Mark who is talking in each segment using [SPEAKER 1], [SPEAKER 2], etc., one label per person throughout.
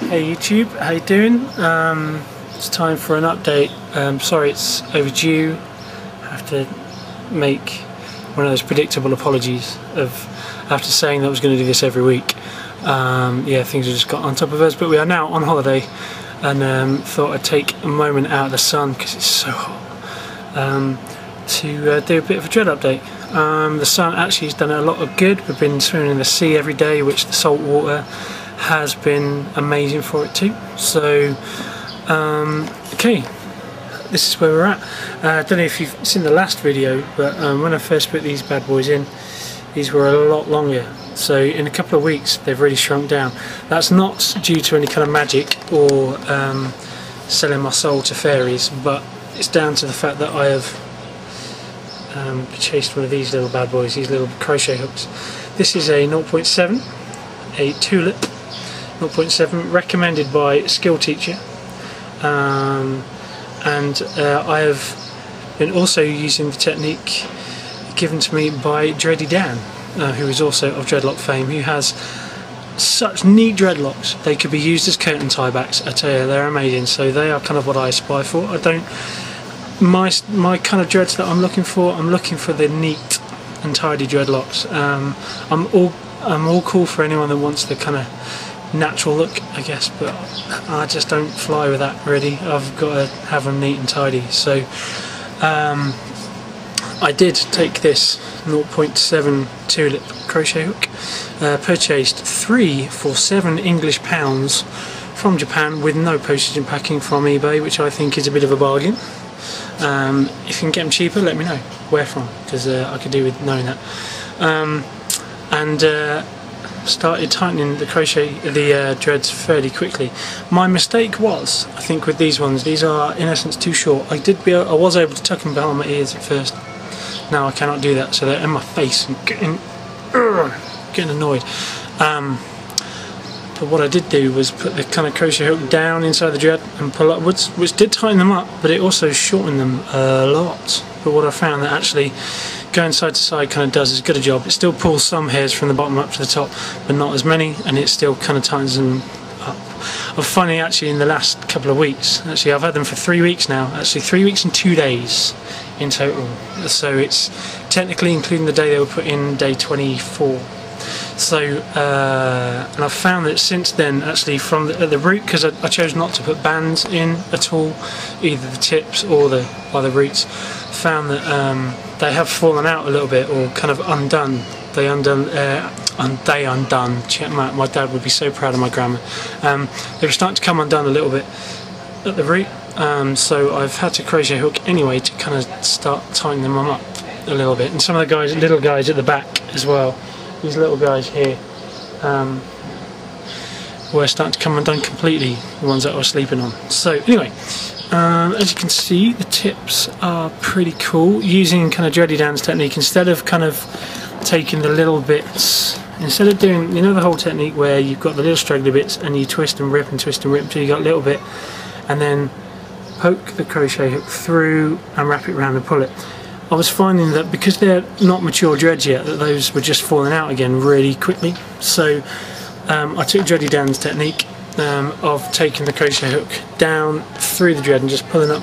[SPEAKER 1] Hey YouTube, how you doing? It's time for an update. Sorry it's overdue. I have to make one of those predictable apologies of after saying that I was going to do this every week. Yeah, things have just got on top of us, but we are now on holiday and thought I'd take a moment out of the sun because it's so hot to do a bit of a dread update. The sun actually has done a lot of good. We've been swimming in the sea every day, which the salt water has been amazing for it too. So okay, this is where we're at. I don't know if you've seen the last video, but when I first put these bad boys in, these were a lot longer. So in a couple of weeks they've really shrunk down. That's not due to any kind of magic or selling my soul to fairies, but it's down to the fact that I have purchased one of these little bad boys, these little crochet hooks. This is a 0.7, a tulip 0.7, recommended by a skill teacher, and I have been also using the technique given to me by Dready Dan, who is also of dreadlock fame, who has such neat dreadlocks. They could be used as curtain tie backs. I tell you, they're amazing. So they are kind of what I aspire for. I don't, my kind of dreads that I'm looking for the neat and tidy dreadlocks. I'm all cool for anyone that wants the kind of natural look, I guess, but I just don't fly with that really. I've got to have them neat and tidy. So I did take this 0.7 tulip crochet hook, purchased 3 for £7 English from Japan with no postage and packing from eBay, which I think is a bit of a bargain. If you can get them cheaper, let me know where from, because I could do with knowing that. And started tightening the dreads fairly quickly. My mistake was, I think with these ones, these are in essence too short. I was able to tuck them behind my ears at first. Now I cannot do that, so they're in my face and getting annoyed. But what I did do was put the kind of crochet hook down inside the dread and pull upwards, which did tighten them up, but it also shortened them a lot. But what I found that actually going side to side kind of does as good a job. It still pulls some hairs from the bottom up to the top, but not as many, and it still kind of tightens them up. I'm finding actually in the last couple of weeks, actually I've had them for 3 weeks now, actually 3 weeks and 2 days in total. So it's technically including the day they were put in, day 24. So and I've found that since then, actually from the root, because I chose not to put bands in at all, either the tips or the roots, found that they have fallen out a little bit, or kind of undone. They undone. My dad would be so proud of my grammar. They were starting to come undone a little bit at the root, so I've had to crochet hook anyway to kind of start tightening them up a little bit. And some of the little guys at the back as well, these little guys here, were starting to come undone completely, the ones that I was sleeping on. So anyway, as you can see, the tips are pretty cool. Using kind of Dready Dan's technique, instead of kind of taking the little bits, instead of doing, you know, the whole technique where you've got the little straggly bits and you twist and rip until you got a little bit, and then poke the crochet hook through and wrap it around and pull it. I was finding that because they're not mature dreads yet, that those were just falling out again really quickly. So I took Dready Dan's technique of taking the crochet hook down through the dread and just pulling up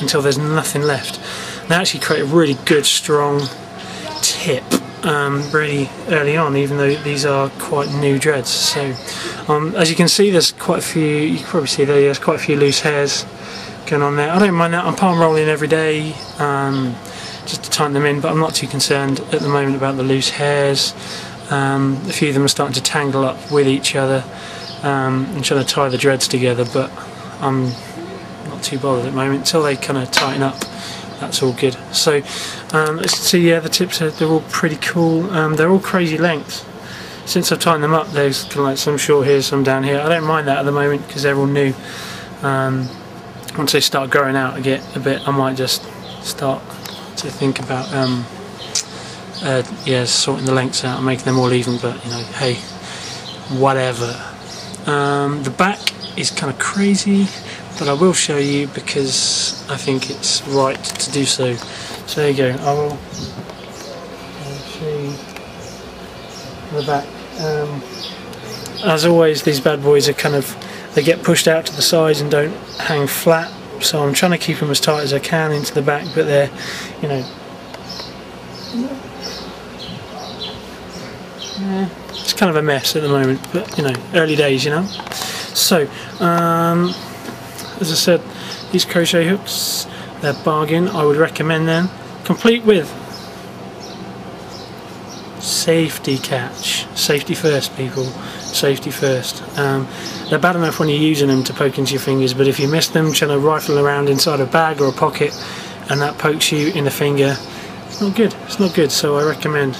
[SPEAKER 1] until there's nothing left. They actually create a really good strong tip really early on, even though these are quite new dreads. So as you can see, there's quite a few, you can probably see there's quite a few loose hairs going on there. I don't mind that. I'm palm rolling every day just to tighten them in, but I'm not too concerned at the moment about the loose hairs. A few of them are starting to tangle up with each other. I'm trying to tie the dreads together, but I'm not too bothered at the moment. Until they kind of tighten up, that's all good. So as you can see, yeah, the tips they're all pretty cool. They're all crazy lengths. Since I've tightened them up, there's kind of like some short here, some down here. I don't mind that at the moment because they're all new. Once they start growing out a bit, I might just start to think about yeah, sorting the lengths out and making them all even. But you know, hey, whatever. The back is kind of crazy, but I will show you because I think it's right to do so. So there you go. I will show you the back. as always, these bad boys are kind of, they get pushed out to the sides and don't hang flat, so I'm trying to keep them as tight as I can into the back, but they're, you know, it's kind of a mess at the moment, but you know, early days, you know. So as I said, these crochet hooks, they're bargain. I would recommend them, complete with safety catch. Safety first, people, safety first. They're bad enough when you're using them to poke into your fingers, but if you miss them trying to rifle around inside a bag or a pocket and that pokes you in the finger, it's not good. It's not good. So I recommend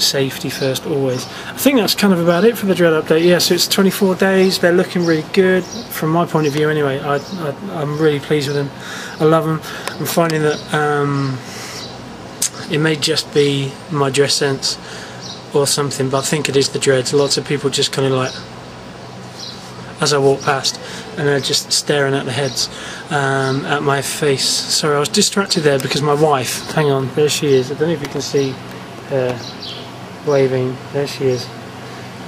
[SPEAKER 1] safety first always. I think that's kind of about it for the Dread update. Yeah, so it's 24 days. They're looking really good from my point of view anyway. I'm really pleased with them. I love them. I'm finding that it may just be my dress sense or something, but I think it is the Dreads. Lots of people just kind of like, as I walk past, and they're just staring at the heads, at my face. Sorry, I was distracted there because my wife, hang on, there she is. I don't know if you can see her waving. There she is.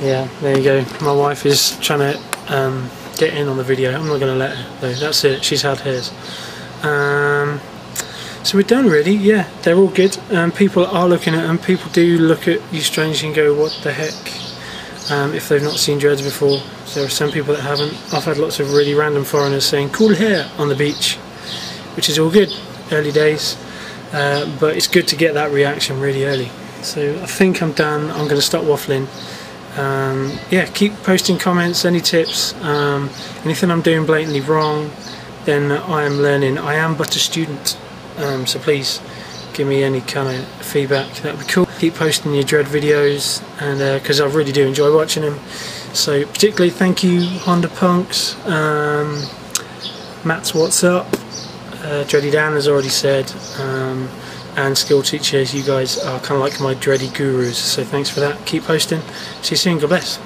[SPEAKER 1] Yeah, there you go. My wife is trying to get in on the video. I'm not going to let her though. That's it. She's had hers. So we're done really. Yeah, they're all good. People are looking at them. People do look at you strangely and go, what the heck? If they've not seen dreads before. So there are some people that haven't. I've had lots of really random foreigners saying cool hair on the beach, which is all good. Early days, but it's good to get that reaction really early. So I think I'm done. I'm going to stop waffling. Yeah, keep posting comments, any tips, anything I'm doing blatantly wrong, then I am learning. I am but a student, so please give me any kind of feedback. That would be cool. Keep posting your Dread videos, and because I really do enjoy watching them. So particularly thank you Honda Punks, Matt's What's Up, Dready Dan has already said, and Skill Teachers. You guys are kind of like my Dready gurus, so thanks for that. Keep posting. See you soon. God bless.